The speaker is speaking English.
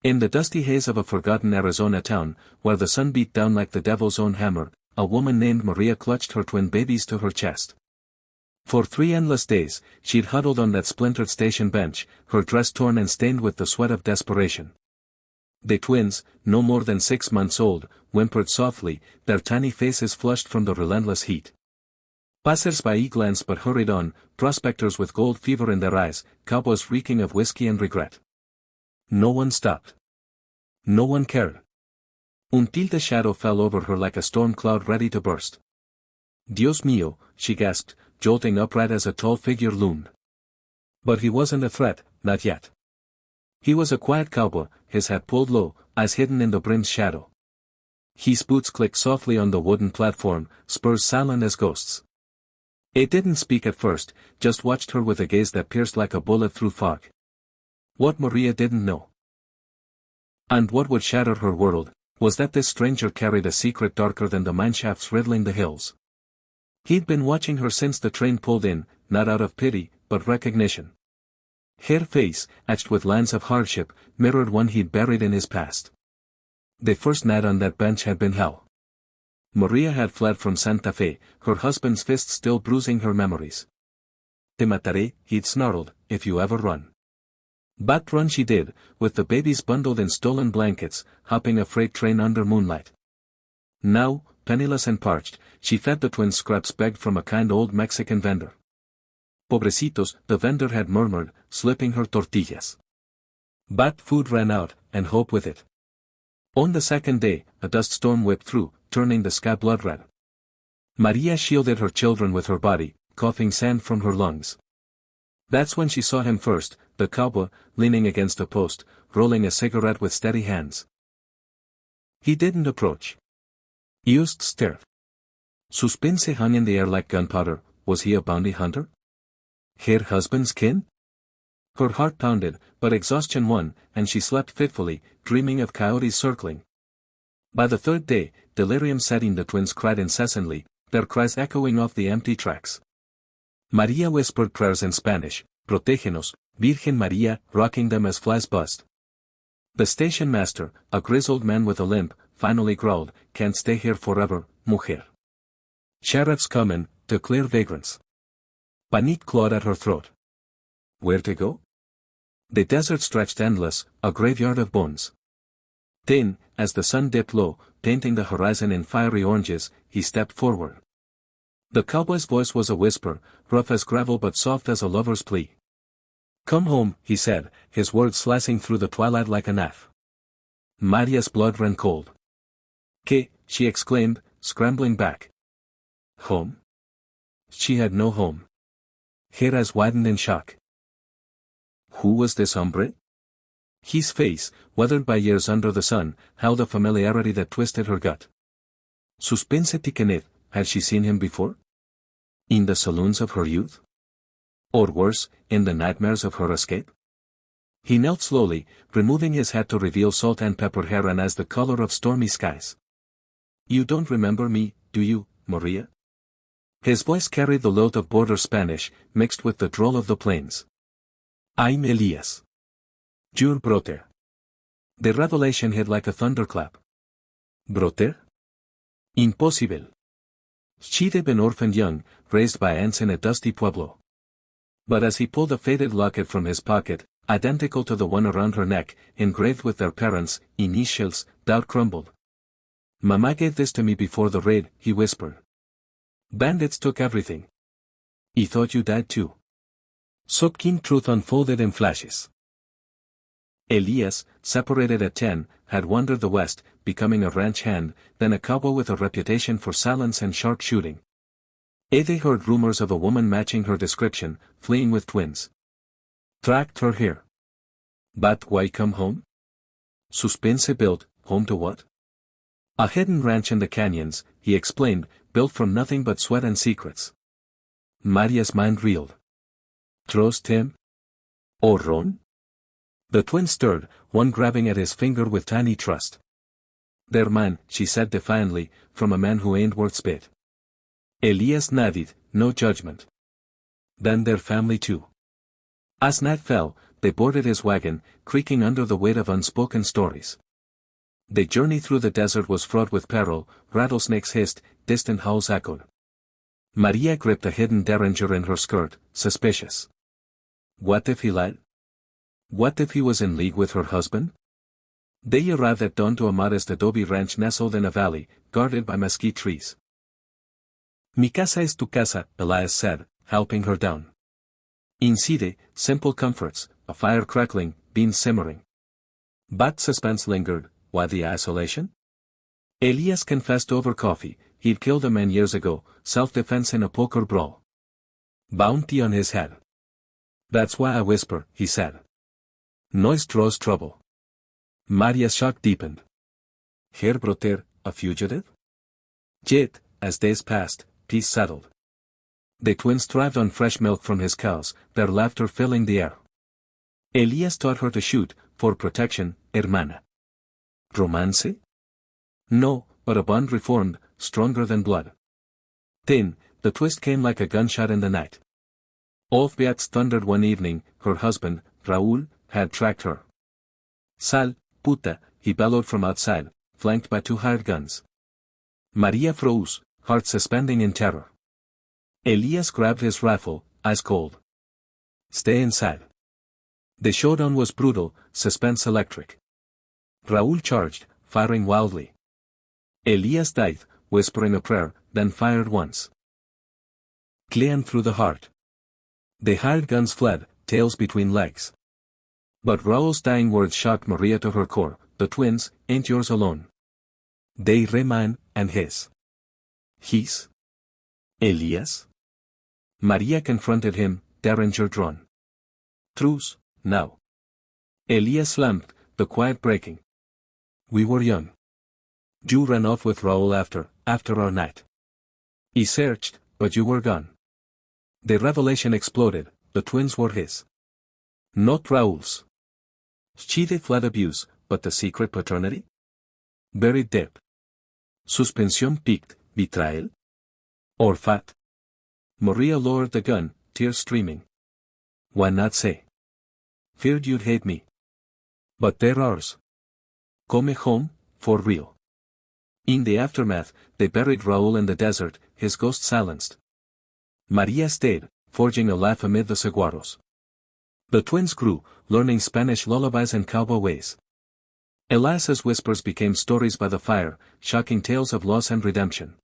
In the dusty haze of a forgotten Arizona town, where the sun beat down like the devil's own hammer, a woman named Maria clutched her twin babies to her chest. For 3 endless days, she'd huddled on that splintered station bench, her dress torn and stained with the sweat of desperation. The twins, no more than 6 months old, whimpered softly, their tiny faces flushed from the relentless heat. Passers-by glanced but hurried on, prospectors with gold fever in their eyes, cowboys reeking of whiskey and regret. No one stopped. No one cared. Until the shadow fell over her like a storm cloud ready to burst. Dios mío, she gasped, jolting upright as a tall figure loomed. But he wasn't a threat, not yet. He was a quiet cowboy, his hat pulled low, eyes hidden in the brim's shadow. His boots clicked softly on the wooden platform, spurs silent as ghosts. It didn't speak at first, just watched her with a gaze that pierced like a bullet through fog. What Maria didn't know, and what would shatter her world, was that this stranger carried a secret darker than the mineshafts riddling the hills. He'd been watching her since the train pulled in, not out of pity, but recognition. Her face, etched with lines of hardship, mirrored one he'd buried in his past. The first night on that bench had been hell. Maria had fled from Santa Fe, her husband's fist still bruising her memories. Te mataré, he'd snarled, if you ever run. But run she did, with the babies bundled in stolen blankets, hopping a freight train under moonlight. Now, penniless and parched, she fed the twins scraps begged from a kind old Mexican vendor. Pobrecitos, the vendor had murmured, slipping her tortillas. But food ran out, and hope with it. On the second day, a dust storm whipped through, turning the sky blood red. Maria shielded her children with her body, coughing sand from her lungs. That's when she saw him first, the cowboy, leaning against a post, rolling a cigarette with steady hands. He didn't approach. Just stared. Suspense hung in the air like gunpowder. Was he a bounty hunter? Her husband's kin? Her heart pounded, but exhaustion won, and she slept fitfully, dreaming of coyotes circling. By the third day, delirium setting, the twins cried incessantly, their cries echoing off the empty tracks. Maria whispered prayers in Spanish, Protégenos, Virgen María, rocking them as flies buzzed. The station master, a grizzled man with a limp, finally growled, "Can't stay here forever, mujer. Sheriff's coming, to clear vagrants." Panique clawed at her throat. Where to go? The desert stretched endless, a graveyard of bones. Then, as the sun dipped low, painting the horizon in fiery oranges, he stepped forward. The cowboy's voice was a whisper, rough as gravel but soft as a lover's plea. "Come home," he said, his words slicing through the twilight like a knife. Maria's blood ran cold. "Que?" she exclaimed, scrambling back. Home? She had no home. Her eyes widened in shock. Who was this hombre? His face, weathered by years under the sun, held a familiarity that twisted her gut. Suspense tickened. Had she seen him before? In the saloons of her youth? Or worse, in the nightmares of her escape? He knelt slowly, removing his hat to reveal salt and pepper hair and eyes the color of stormy skies. "You don't remember me, do you, Maria?" His voice carried the lilt of border Spanish, mixed with the drawl of the plains. "I'm Elias. Your brother." The revelation hit like a thunderclap. Brother? Impossible. She'd been orphaned young, raised by aunts in a dusty pueblo. But as he pulled a faded locket from his pocket, identical to the one around her neck, engraved with their parents' initials, doubt crumbled. "Mama gave this to me before the raid," he whispered. "Bandits took everything." "I thought you died too." Subkeen truth unfolded in flashes. Elias, separated at 10, had wandered the west, becoming a ranch hand, then a cowboy with a reputation for silence and sharp shooting. They heard rumors of a woman matching her description, fleeing with twins. Tracked her here. But why come home? Suspense built, home to what? A hidden ranch in the canyons, he explained, built from nothing but sweat and secrets. Maria's mind reeled. Trust him? Or run? The twins stirred, one grabbing at his finger with tiny trust. "They're mine," she said defiantly, "from a man who ain't worth spit." Elias nodded, no judgment. "Then their family too." As night fell, they boarded his wagon, creaking under the weight of unspoken stories. The journey through the desert was fraught with peril, rattlesnakes hissed, distant howls echoed. Maria gripped a hidden derringer in her skirt, suspicious. What if he lied? What if he was in league with her husband? They arrived at dawn to a modest adobe ranch nestled in a valley, guarded by mesquite trees. Mi casa es tu casa, Elias said, helping her down. Incide, simple comforts, a fire crackling, beans simmering. But suspense lingered. Why the isolation? Elias confessed over coffee, he'd killed a man years ago, self-defense in a poker brawl. Bounty on his head. That's why I whisper, he said. Noise draws trouble. Maria's shock deepened. Herr Broter, a fugitive? Yet, as days passed, peace settled. The twins thrived on fresh milk from his cows, their laughter filling the air. Elias taught her to shoot, for protection, hermana. Romance? No, but a bond reformed, stronger than blood. Then, the twist came like a gunshot in the night. Old Beats thundered one evening, her husband, Raúl, had tracked her. Sal, puta, he bellowed from outside, flanked by 2 hired guns. Maria froze, heart suspending in terror. Elias grabbed his rifle, ice cold. Stay inside. The showdown was brutal, suspense electric. Raúl charged, firing wildly. Elias dived, whispering a prayer, then fired once. Clean through the heart. The hired guns fled, tails between legs. But Raúl's dying words shocked Maria to her core, the twins, ain't yours alone. They remain, and his. His? Elias? Maria confronted him, derringer drawn. Truce, now. Elias slammed, the quiet breaking. We were young. You ran off with Raúl after our night. He searched, but you were gone. The revelation exploded, the twins were his. Not Raúl's. Chide fled abuse, but the secret paternity? Buried deep. Suspensión piqued, betrayal? Or fat? Maria lowered the gun, tears streaming. Why not say? Feared you'd hate me. But they're ours. Come home, for real. In the aftermath, they buried Raúl in the desert, his ghost silenced. Maria stayed, forging a laugh amid the saguaros. The twins grew, learning Spanish lullabies and cowboy ways. Elias's whispers became stories by the fire, shocking tales of loss and redemption.